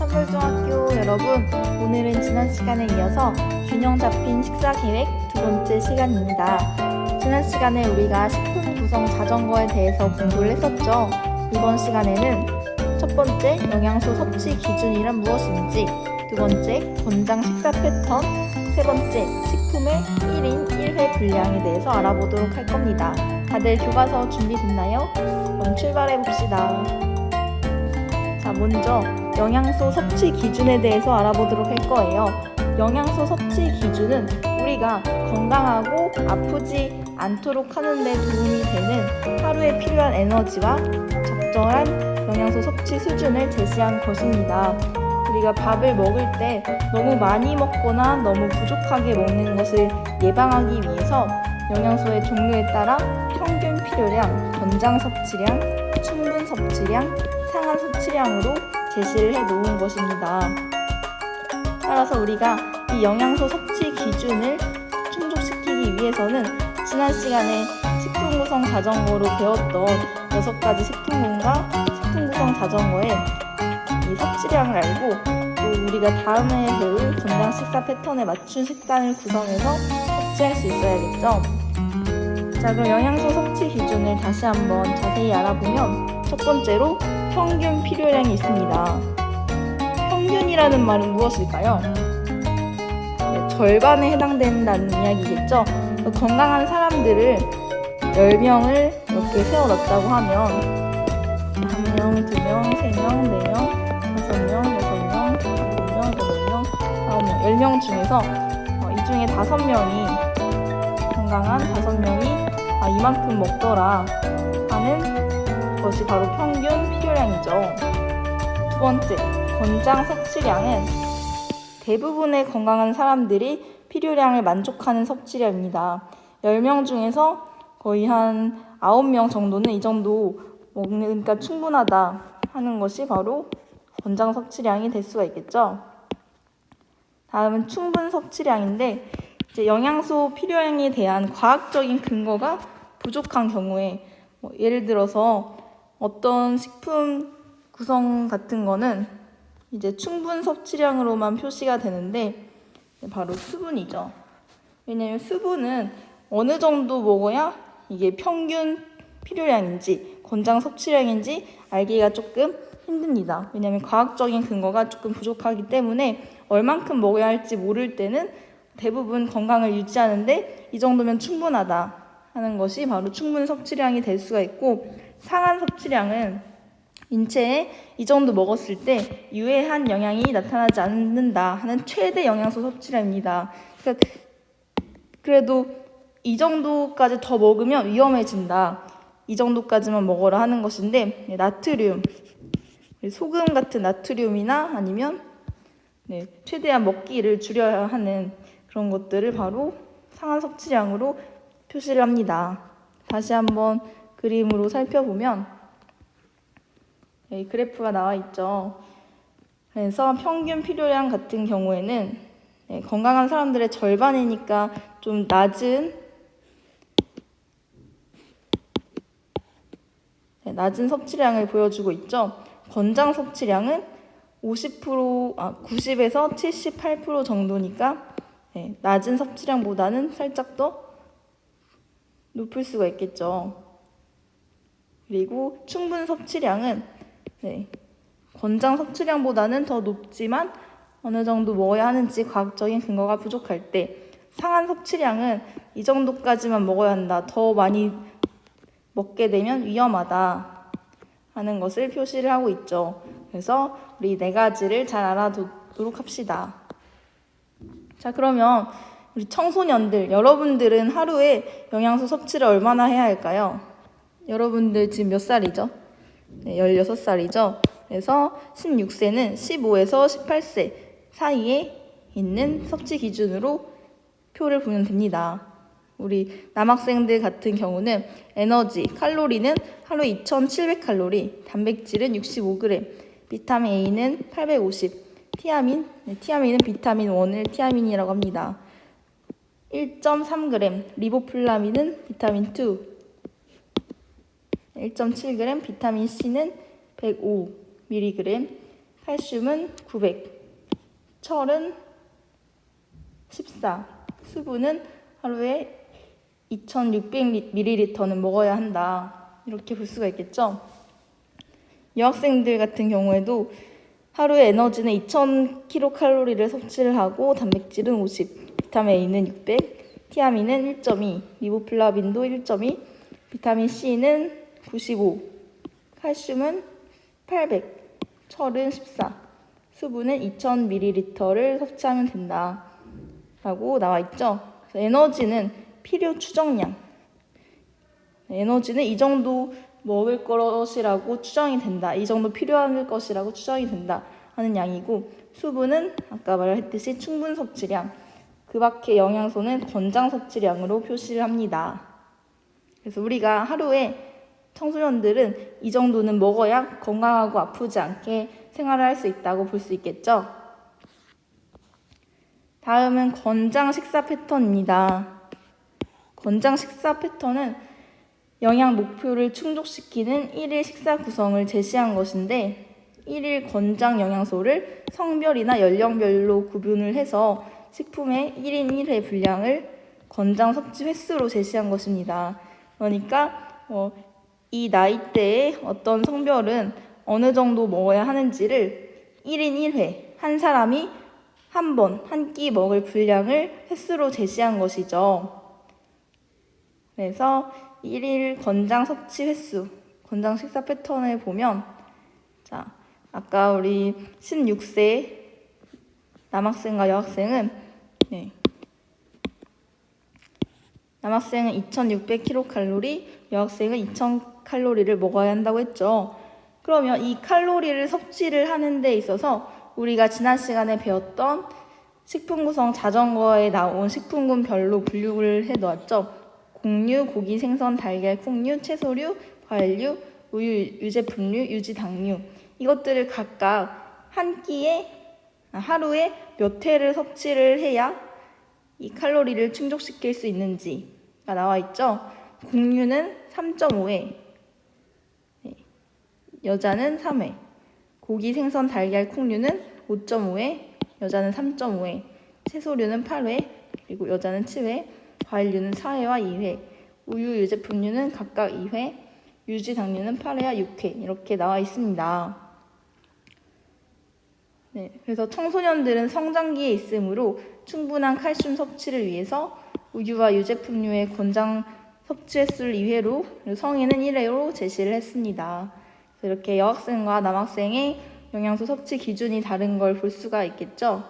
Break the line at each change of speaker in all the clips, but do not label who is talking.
서울중학교 여러분, 오늘은 지난 시간에 이어서 균형 잡힌 식사 계획 두 번째 시간입니다. 지난 시간에 우리가 식품 구성 자전거에 대해서 공부를 했었죠. 이번 시간에는 첫 번째, 영양소 섭취 기준이란 무엇인지, 두 번째, 권장 식사 패턴, 세 번째, 식품의 1인 1회 분량에 대해서 알아보도록 할 겁니다. 다들 교과서 준비됐나요? 그럼 출발해 봅시다. 자, 먼저 영양소 섭취 기준에 대해서 알아보도록 할 거예요. 영양소 섭취 기준은 우리가 건강하고 아프지 않도록 하는 데 도움이 되는 하루에 필요한 에너지와 적절한 영양소 섭취 수준을 제시한 것입니다. 우리가 밥을 먹을 때 너무 많이 먹거나 너무 부족하게 먹는 것을 예방하기 위해서 영양소의 종류에 따라 평균 필요량, 권장 섭취량, 충분 섭취량, 상한 섭취량으로 제시를 해 놓은 것입니다. 따라서 우리가 이 영양소 섭취 기준을 충족시키기 위해서는 지난 시간에 식품 구성 자전거로 배웠던 6가지 식품군과 식품 구성 자전거의 이 섭취량을 알고 또 우리가 다음에 배울 권장 식사 패턴에 맞춘 식단을 구성해서 섭취할 수 있어야겠죠. 자, 그럼 영양소 섭취 기준을 다시 한번 자세히 알아보면 첫 번째로 평균 필요량이 있습니다. 평균이라는 말은 무엇일까요? 네, 절반에 해당된다는 이야기겠죠. 건강한 사람들을 10명을 이렇게 세워놨다고 하면 1명, 2명, 3명, 4명, 5명, 6명, 7명, 8명, 9명, 10명 중에서 이 중에 5명이 건강한 5명이 이만큼 먹더라 하는 것이 바로 평균 필요량이죠. 두 번째, 권장 섭취량은 대부분의 건강한 사람들이 필요량을 만족하는 섭취량입니다. 10명 중에서 거의 한 9명 정도는 이 정도 먹으니까 충분하다 하는 것이 바로 권장 섭취량이 될 수가 있겠죠. 다음은 충분 섭취량인데 이제 영양소 필요량에 대한 과학적인 근거가 부족한 경우에 예를 들어서 어떤 식품 구성 같은 거는 이제 충분 섭취량으로만 표시가 되는데 바로 수분이죠. 왜냐하면 수분은 어느 정도 먹어야 이게 평균 필요량인지 권장 섭취량인지 알기가 조금 힘듭니다. 왜냐하면 과학적인 근거가 조금 부족하기 때문에 얼만큼 먹어야 할지 모를 때는 대부분 건강을 유지하는데 이 정도면 충분하다 하는 것이 바로 충분 섭취량이 될 수가 있고, 상한 섭취량은 인체에 이 정도 먹었을 때 유해한 영향이 나타나지 않는다 하는 최대 영양소 섭취량입니다. 그러니까 그래도 이 정도까지 더 먹으면 위험해진다, 이 정도까지만 먹어라 하는 것인데, 나트륨, 소금 같은 나트륨이나 아니면 최대한 먹기를 줄여야 하는 그런 것들을 바로 상한 섭취량으로 표시를 합니다. 다시 한번 그림으로 살펴보면 그래프가 나와 있죠. 그래서 평균 필요량 같은 경우에는 건강한 사람들의 절반이니까 좀 낮은 섭취량을 보여주고 있죠. 권장 섭취량은 90에서 78% 정도니까 낮은 섭취량보다는 살짝 더 높을 수가 있겠죠. 그리고 충분 섭취량은 권장 섭취량보다는 더 높지만 어느 정도 먹어야 하는지 과학적인 근거가 부족할 때, 상한 섭취량은 이 정도까지만 먹어야 한다, 더 많이 먹게 되면 위험하다 하는 것을 표시를 하고 있죠. 그래서 우리 4가지를 잘 알아두도록 합시다. 자, 그러면 우리 청소년들, 여러분들은 하루에 영양소 섭취를 얼마나 해야 할까요? 여러분들 지금 몇 살이죠? 16살이죠. 그래서 16세는 15에서 18세 사이에 있는 섭취 기준으로 표를 보면 됩니다. 우리 남학생들 같은 경우는 에너지, 칼로리는 하루에 2,700칼로리, 단백질은 65g, 비타민 A는 850, 티아민은 비타민 1을 티아민이라고 합니다. 1.3g, 리보플라민은 비타민 2, 1.7g, 비타민 C는 105mg, 칼슘은 900, 철은 14, 수분은 하루에 2600ml는 먹어야 한다. 이렇게 볼 수가 있겠죠. 여학생들 같은 경우에도 하루에 에너지는 2000kcal를 섭취를 하고 단백질은 50, 비타민 A는 600, 티아민은 1.2, 리보플라빈도 1.2, 비타민 C는 95, 칼슘은 800, 철은 14, 수분은 2000ml를 섭취하면 된다 라고 나와 있죠. 그래서 에너지는 필요 추정량, 에너지는 이 정도 먹을 것이라고 추정이 된다, 이 정도 필요할 것이라고 추정이 된다 하는 양이고, 수분은 아까 말했듯이 충분 섭취량, 그 밖의 영양소는 권장 섭취량으로 표시를 합니다. 그래서 우리가 하루에 청소년들은 이 정도는 먹어야 건강하고 아프지 않게 생활을 할 수 있다고 볼 수 있겠죠. 다음은 권장 식사 패턴입니다. 권장 식사 패턴은 영양 목표를 충족시키는 1일 식사 구성을 제시한 것인데, 1일 권장 영양소를 성별이나 연령별로 구분을 해서 식품의 1인 1회 분량을 권장 섭취 횟수로 제시한 것입니다. 그러니까 이 나이대에 어떤 성별은 어느 정도 먹어야 하는지를 1인 1회, 한 사람이 한 끼 먹을 분량을 횟수로 제시한 것이죠. 그래서 1일 권장 섭취 횟수, 권장 식사 패턴을 보면, 자, 아까 우리 16세 남학생과 여학생은 남학생은 2600kcal, 여학생은 2000칼로리를 먹어야 한다고 했죠. 그러면 이 칼로리를 섭취를 하는 데 있어서 우리가 지난 시간에 배웠던 식품 구성 자전거에 나온 식품군별로 분류를 해 놓았죠. 곡류, 고기, 생선, 달걀, 콩류, 채소류, 과일류, 우유, 유제품류, 유지당류, 이것들을 각각 하루에 몇 회를 섭취를 해야 이 칼로리를 충족시킬 수 있는지가 나와 있죠. 곡류는 3.5회, 여자는 3회, 고기, 생선, 달걀, 콩류는 5.5회, 여자는 3.5회, 채소류는 8회, 그리고 여자는 7회, 과일류는 4회와 2회, 우유, 유제품류는 각각 2회, 유지당류는 8회와 6회 이렇게 나와 있습니다. 그래서 청소년들은 성장기에 있으므로 충분한 칼슘 섭취를 위해서 우유와 유제품류의 권장 섭취 횟수를 2회로, 그리고 성인은 1회로 제시를 했습니다. 이렇게 여학생과 남학생의 영양소 섭취 기준이 다른 걸 볼 수가 있겠죠.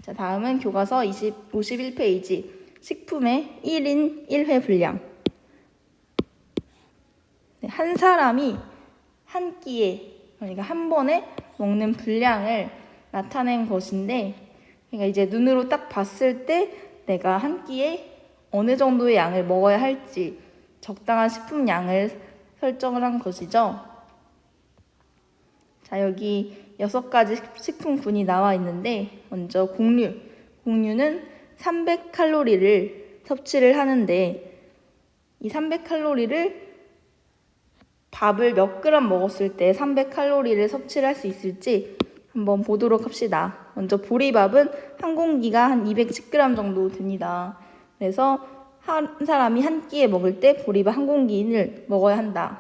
자, 다음은 교과서 51페이지 식품의 1인 1회 분량. 한 사람이 한 끼에, 그러니까 한 번에 먹는 분량을 나타낸 것인데, 그러니까 이제 눈으로 딱 봤을 때 내가 한 끼에 어느 정도의 양을 먹어야 할지 적당한 식품 양을 설정을 한 것이죠. 자, 여기 6가지 식품군이 나와 있는데, 먼저 곡류는 300칼로리를 섭취를 하는데, 이 300칼로리를 밥을 몇 그램 먹었을 때 300칼로리를 섭취를 할 수 있을지 한번 보도록 합시다. 먼저 보리밥은 한 공기가 한 210g 정도 됩니다. 그래서 한 사람이 한 끼에 먹을 때 보리밥 한 공기를 먹어야 한다.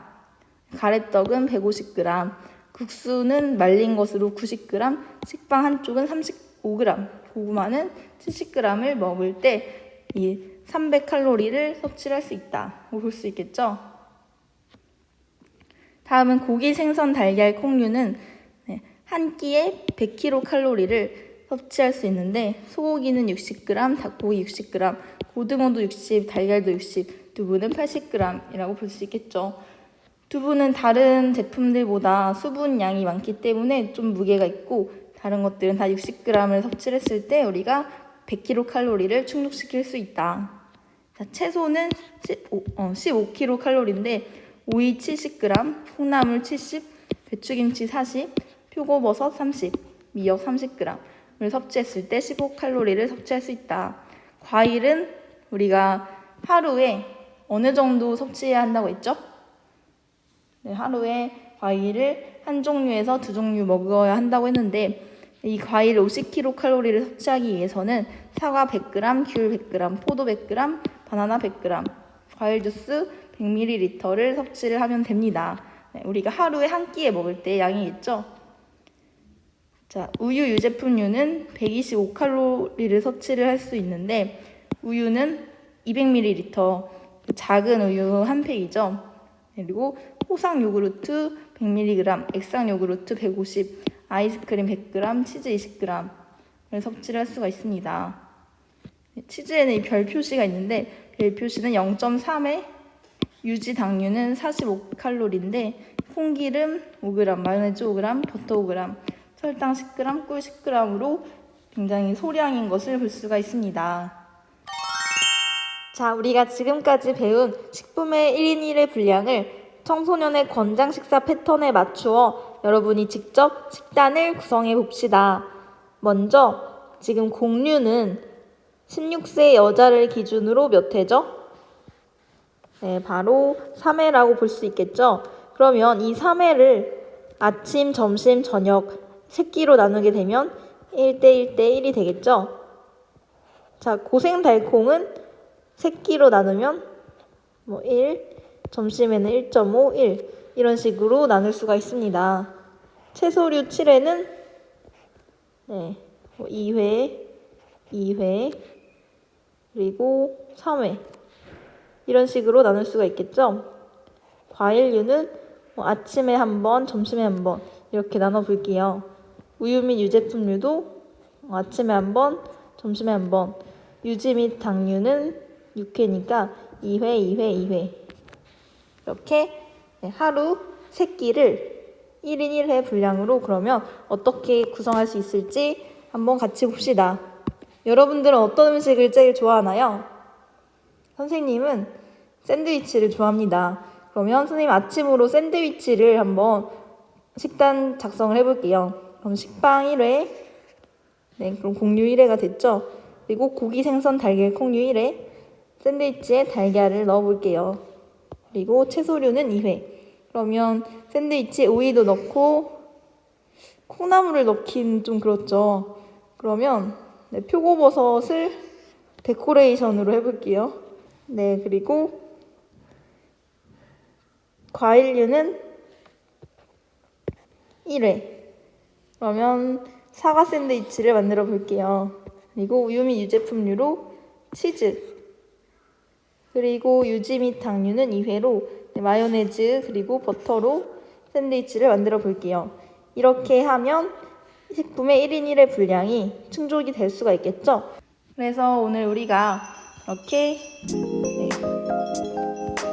가래떡은 150g, 국수는 말린 것으로 90g, 식빵 한쪽은 35g, 고구마는 70g을 먹을 때 이 300칼로리를 섭취를 할 수 있다고 볼 수 있겠죠. 다음은 고기, 생선, 달걀, 콩류는 한 끼에 100kcal를 섭취할 수 있는데, 소고기는 60g, 닭고기 60g, 고등어도 60, 달걀도 60, 두부는 80g이라고 볼 수 있겠죠. 두부는 다른 제품들보다 수분량이 많기 때문에 좀 무게가 있고, 다른 것들은 다 60g을 섭취를 했을 때 우리가 100kcal를 충족시킬 수 있다. 자, 채소는 15kcal인데 오이 70g, 콩나물 70, 배추김치 40, 표고버섯 30, 미역 30g을 섭취했을 때 15칼로리를 섭취할 수 있다. 과일은 우리가 하루에 어느 정도 섭취해야 한다고 했죠? 네, 하루에 과일을 한 종류에서 2종류 먹어야 한다고 했는데 이 과일 50kcal를 섭취하기 위해서는 사과 100g, 귤 100g, 포도 100g, 바나나 100g, 과일 주스 100ml를 섭취를 하면 됩니다. 네, 우리가 하루에 한 끼에 먹을 때 양이겠죠? 자, 우유 유제품류는 125kcal를 섭취를 할 수 있는데 우유는 200ml, 작은 우유 한 팩이죠. 그리고 호상 요구르트 100mg, 액상 요구르트 150, 아이스크림 100g, 치즈 20g을 섭취를 할 수가 있습니다. 치즈에는 이 별 표시가 있는데 별 표시는 0.3에 유지 당류는 45kcal인데 콩기름 5g, 마요네즈 5g, 버터 5g, 설탕 10g, 꿀 10g으로 굉장히 소량인 것을 볼 수가 있습니다. 자, 우리가 지금까지 배운 식품의 1인 1회 분량을 청소년의 권장 식사 패턴에 맞추어 여러분이 직접 식단을 구성해 봅시다. 먼저 지금 공류는 16세 여자를 기준으로 몇 회죠? 네, 바로 3회라고 볼 수 있겠죠? 그러면 이 3회를 아침, 점심, 저녁 3끼로 나누게 되면 1대1대1이 되겠죠? 자, 고생달콩은 3끼로 나누면 1, 점심에는 1.5, 1 이런 식으로 나눌 수가 있습니다. 채소류 7회는 2회, 2회, 그리고 3회 이런 식으로 나눌 수가 있겠죠. 과일류는 아침에 한 번, 점심에 한 번 이렇게 나눠 볼게요. 우유 및 유제품류도 아침에 한 번, 점심에 한 번. 유지 및 당류는 6회니까 2회, 2회, 2회 이렇게 하루 3끼를 1인 1회 분량으로 그러면 어떻게 구성할 수 있을지 한번 같이 봅시다. 여러분들은 어떤 음식을 제일 좋아하나요? 선생님은 샌드위치를 좋아합니다. 그러면 선생님 아침으로 샌드위치를 한번 식단 작성을 해볼게요. 그럼 식빵 1회, 그럼 공유 1회가 됐죠? 그리고 고기, 생선, 달걀, 콩류 1회, 샌드위치에 달걀을 넣어볼게요. 그리고 채소류는 2회. 그러면 샌드위치에 오이도 넣고 콩나물을 넣긴 좀 그렇죠. 그러면 표고버섯을 데코레이션으로 해볼게요. 그리고 과일류는 1회. 그러면 사과 샌드위치를 만들어 볼게요. 그리고 우유 및 유제품류로 치즈, 그리고 유지 및 당류는 2회로 마요네즈 그리고 버터로 샌드위치를 만들어 볼게요. 이렇게 하면 식품의 1인 1회 분량이 충족이 될 수가 있겠죠? 그래서 오늘 우리가 이렇게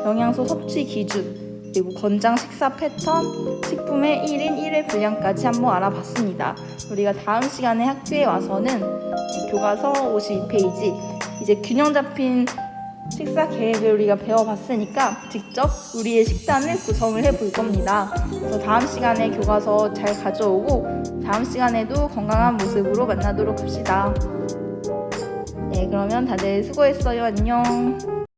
영양소 섭취 기준 그리고 권장 식사 패턴, 식품의 1인 1회 분량까지 한번 알아봤습니다. 우리가 다음 시간에 학교에 와서는 교과서 52페이지 이제 균형 잡힌 식사 계획을 우리가 배워봤으니까 직접 우리의 식단을 구성을 해볼 겁니다. 그래서 다음 시간에 교과서 잘 가져오고 다음 시간에도 건강한 모습으로 만나도록 합시다. 그러면 다들 수고했어요. 안녕.